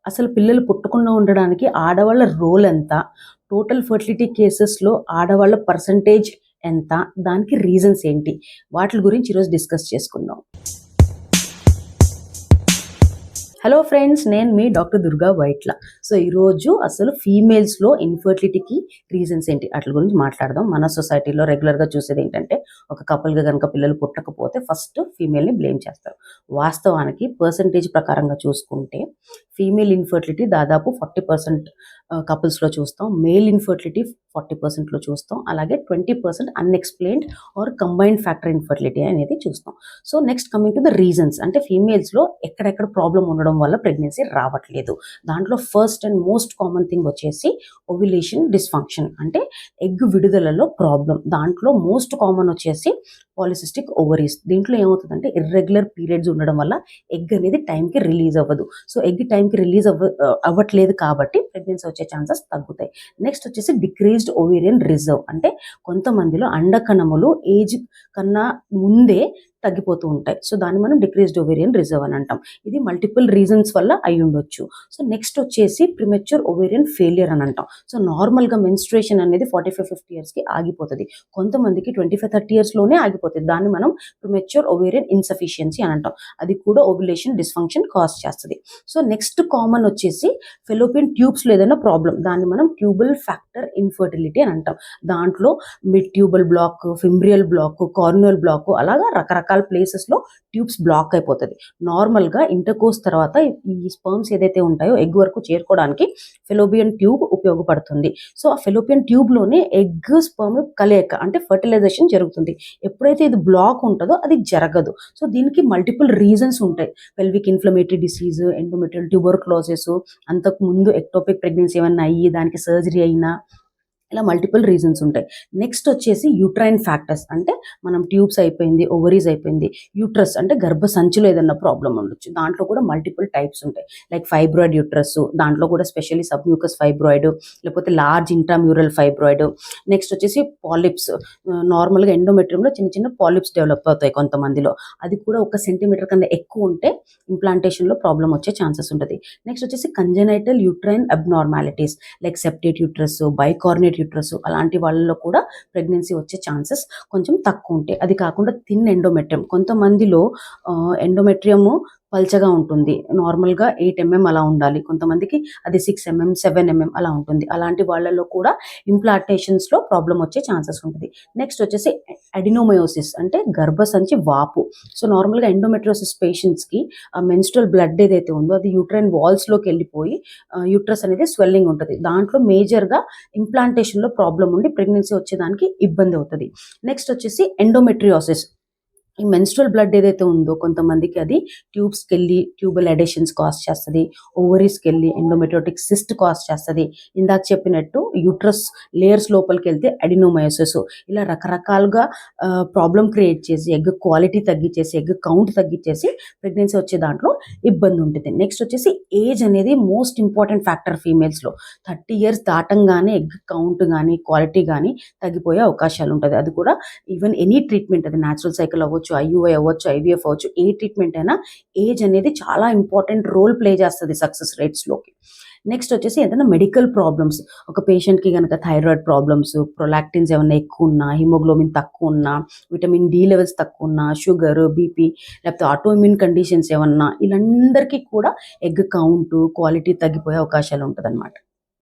అసలు పిల్లలు పుట్టకుండా ఉండడానికి ఆడవాళ్ళ రోల్ ఎంత? టోటల్ ఫెర్టిలిటీ కేసెస్‌లో ఆడవాళ్ళ పర్సెంటేజ్ ఎంత? దానికి రీజన్స్ ఏంటి? వాటిల గురించి ఈరోజు డిస్కస్ చేసుకుందాం. హలో ఫ్రెండ్స్, నేను మీ డాక్టర్ దుర్గా వైట్ల. సో ఈరోజు అసలు ఫీమేల్స్లో ఇన్ఫర్టిలిటీకి రీజన్స్ ఏంటి అట్ల గురించి మాట్లాడదాం. మన సొసైటీలో రెగ్యులర్గా చూసేది ఏంటంటే, ఒక కపుల్గా కనుక పిల్లలు పుట్టకపోతే ఫస్ట్ ఫీమేల్ని బ్లేమ్ చేస్తారు. వాస్తవానికి పర్సంటేజ్ ప్రకారంగా చూసుకుంటే ఫీమేల్ ఇన్ఫర్టిలిటీ దాదాపు 40% కపుల్స్లో చూస్తాం. మేల్ ఇన్ఫర్టిలిటీ 40%లో చూస్తాం. అలాగే 20% unexplained or combined factor infertility అనేది చూస్తాం. So next coming to the reasons, అంటే ఫీమేల్స్లో ఎక్కడెక్కడ ప్రాబ్లం ఉండడం వల్ల ప్రెగ్నెన్సీ రావట్లేదు. దాంట్లో first and most common thing వచ్చేసి ఓవ్యులేషన్ డిస్ఫంక్షన్, అంటే ఎగ్ విడుదలలో ప్రాబ్లం. దాంట్లో మోస్ట్ కామన్ వచ్చేసి పాలిసిస్టిక్ ఓవరీస్. దీంట్లో ఏమవుతుందంటే ఇర్రెగ్యులర్ పీరియడ్స్ ఉండడం వల్ల ఎగ్ అనేది టైంకి రిలీజ్ అవ్వదు. సో ఎగ్ టైంకి రిలీజ్ అవ్వట్లేదు కాబట్టి ప్రెగ్నెన్సీ వచ్చే ఛాన్సెస్ తగ్గుతాయి. నెక్స్ట్ వచ్చేసి డిక్రీజ్డ్ ఓవేరియన్ రిజర్వ్, అంటే కొంతమందిలో అండకణములు ఏజ్ కన్నా ముందే తగ్గిపోతూ ఉంటాయి. సో దాన్ని మనం డిక్రీజ్డ్ ఓవేరియన్ రిజర్వ్ అని అంటాం. ఇది మల్టిపుల్ రీజన్స్ వల్ల అయి ఉండొచ్చు. సో నెక్స్ట్ వచ్చేసి ప్రిమెచ్యూర్ ఓవేరియన్ ఫెయిలియర్ అని అంటాం. సో నార్మల్గా మెన్స్ట్రుయేషన్ అనేది 45-50 ఇయర్స్కి ఆగిపోతుంది. కొంతమందికి 25-30 ఇయర్స్లోనే ఆగిపోతుంది. దాన్ని మనం ప్రిమెచ్యూర్ ఓవేరియన్ ఇన్సఫిషియన్సీ అని అంటాం. అది కూడా ఓవ్యులేషన్ డిస్ఫంక్షన్ కాజ్ చేస్తుంది. సో నెక్స్ట్ కామన్ వచ్చేసి ఫెలోపియన్ ట్యూబ్స్లో ఏదైనా ప్రాబ్లం, దాన్ని మనం ట్యూబల్ ఫ్యాక్టర్ ఇన్ఫర్టిలిటీ అని అంటాం. దాంట్లో mid tubal block, fimbrial block, cornual block, అలాగా రకరకాల ప్లేసెస్లో ట్యూబ్స్ బ్లాక్ అయిపోతుంది. నార్మల్గా ఇంటర్కోర్స్ తర్వాత ఈ స్పర్మ్స్ ఏదైతే ఉంటాయో ఎగ్ వరకు చేరుకోవడానికి ఫెలోపియన్ ట్యూబ్ ఉపయోగపడుతుంది. సో ఆ ఫెలోపియన్ ట్యూబ్లోనే ఎగ్ స్పర్మ్ కలయిక, అంటే ఫర్టిలైజేషన్ జరుగుతుంది. ఎప్పుడైతే ఇది బ్లాక్ ఉంటుందో అది జరగదు. సో దీనికి మల్టిపుల్ రీజన్స్ ఉంటాయి. Pelvic inflammatory disease, endometrial tuberculosis, అంతకు ముందు ఎక్టోపిక్ ప్రెగ్నెన్సీ ఏమన్నా అయ్యి దానికి సర్జరీ అయినా, ఇలా మల్టిపుల్ రీజన్స్ ఉంటాయి. నెక్స్ట్ వచ్చేసి యూట్రైన్ ఫ్యాక్టర్స్, అంటే మనం ట్యూబ్స్ అయిపోయింది, ఓవరీస్ అయిపోయింది, యూట్రస్ అంటే గర్భ సంచిలో ఏదన్నా ప్రాబ్లం ఉండొచ్చు. దాంట్లో కూడా మల్టిపుల్ టైప్స్ ఉంటాయి. లైక్ ఫైబ్రాయిడ్ యూట్రస్, దాంట్లో కూడా స్పెషల్లీ సబ్మ్యూకస్ ఫైబ్రాయిడ్, లేకపోతే లార్జ్ ఇంట్రామ్యూరల్ ఫైబ్రాయిడ్. నెక్స్ట్ వచ్చేసి పాలిప్స్, నార్మల్గా ఎండోమెట్రియంలో చిన్న చిన్న పాలిప్స్ డెవలప్ అవుతాయి కొంతమందిలో. అది కూడా 1 సెంటీమీటర్ కన్నా ఎక్కువ ఉంటే ఇంప్లాంటేషన్లో ప్రాబ్లం వచ్చే ఛాన్సెస్ ఉంటుంది. నెక్స్ట్ వచ్చేసి congenital uterine abnormalities, like septate uterus, bicornuate uterus, అలాంటి వాళ్ళలో కూడా ప్రెగ్నెన్సీ వచ్చే ఛాన్సెస్ కొంచెం తక్కువ ఉంటాయి. అది కాకుండా థిన్ ఎండోమెట్రియం, కొంతమందిలో ఎండోమెట్రియము పల్చగా ఉంటుంది. నార్మల్గా 8 mm అలా ఉండాలి, కొంతమందికి అది 6 mm 7 mm అలా ఉంటుంది. అలాంటి వాళ్ళలో కూడా ఇంప్లాంటేషన్స్లో ప్రాబ్లం వచ్చే ఛాన్సెస్ ఉంటుంది. నెక్స్ట్ వచ్చేసి అడినోమయోసిస్, అంటే గర్భసంచి వాపు. సో నార్మల్గా ఎండోమెట్రియోసిస్ పేషెంట్స్కి ఆ మెన్స్ట్రల్ బ్లడ్ ఏదైతే ఉందో అది యూట్రైన్ వాల్స్లోకి వెళ్ళిపోయి యూట్రస్ అనేది స్వెల్లింగ్ ఉంటుంది. దాంట్లో మేజర్గా ఇంప్లాంటేషన్లో ప్రాబ్లం ఉండి ప్రెగ్నెన్సీ వచ్చేదానికి ఇబ్బంది అవుతుంది. నెక్స్ట్ వచ్చేసి ఎండోమెట్రియోసిస్, ఈ మెన్స్ట్రల్ బ్లడ్ ఏదైతే ఉందో కొంతమందికి అది ట్యూబ్స్కి వెళ్ళి ట్యూబల్ అడెషన్స్ కాజ్ చేస్తుంది, ఓవరీస్కి వెళ్ళి ఎండోమెట్రియోటిక్ సిస్ట్ కాజ్ చేస్తుంది. ఇందాక చెప్పినట్టు యూట్రస్ లేయర్స్ లోపలికి వెళ్తే అడినోమయోసిస్. ఇలా రకరకాలుగా ప్రాబ్లం క్రియేట్ చేసి ఎగ్ క్వాలిటీ తగ్గించేసి, ఎగ్ కౌంట్ తగ్గించేసి ప్రెగ్నెన్సీ వచ్చే దాంట్లో ఇబ్బంది ఉంటుంది. నెక్స్ట్ వచ్చేసి ఏజ్ అనేది మోస్ట్ ఇంపార్టెంట్ ఫ్యాక్టర్ ఫీమేల్స్లో. 30 years దాటంగానే ఎగ్ కౌంట్ కానీ క్వాలిటీ కానీ తగ్గిపోయే అవకాశాలు ఉంటుంది. అది కూడా ఈవెన్ ఎనీ ట్రీట్మెంట్, అది న్యాచురల్ సైకిల్ అవ్వచ్చు, ఐయుఐ అవ్వచ్చు, ఐవీఎఫ్ అవ్వచ్చు, ఏ ట్రీట్మెంట్ అయినా ఏజ్ అనేది చాలా ఇంపార్టెంట్ రోల్ ప్లే చేస్తుంది సక్సెస్ రేట్స్లోకి. నెక్స్ట్ వచ్చేసి ఏదైనా మెడికల్ ప్రాబ్లమ్స్, ఒక పేషెంట్కి కనుక థైరాయిడ్ ప్రాబ్లమ్స్, ప్రొలాక్టిన్స్ ఏమైనా ఎక్కువ ఉన్నా, హిమోగ్లోబిన్ తక్కువ ఉన్నా, విటమిన్ డి లెవెల్స్ తక్కువ ఉన్నా, షుగర్, బీపీ, లేకపోతే ఆటోఇమ్యూన్ కండిషన్స్ ఏమన్నా, వీళ్ళందరికీ కూడా ఎగ్ కౌంట్ క్వాలిటీ తగ్గిపోయే అవకాశాలు ఉంటుంది అనమాట.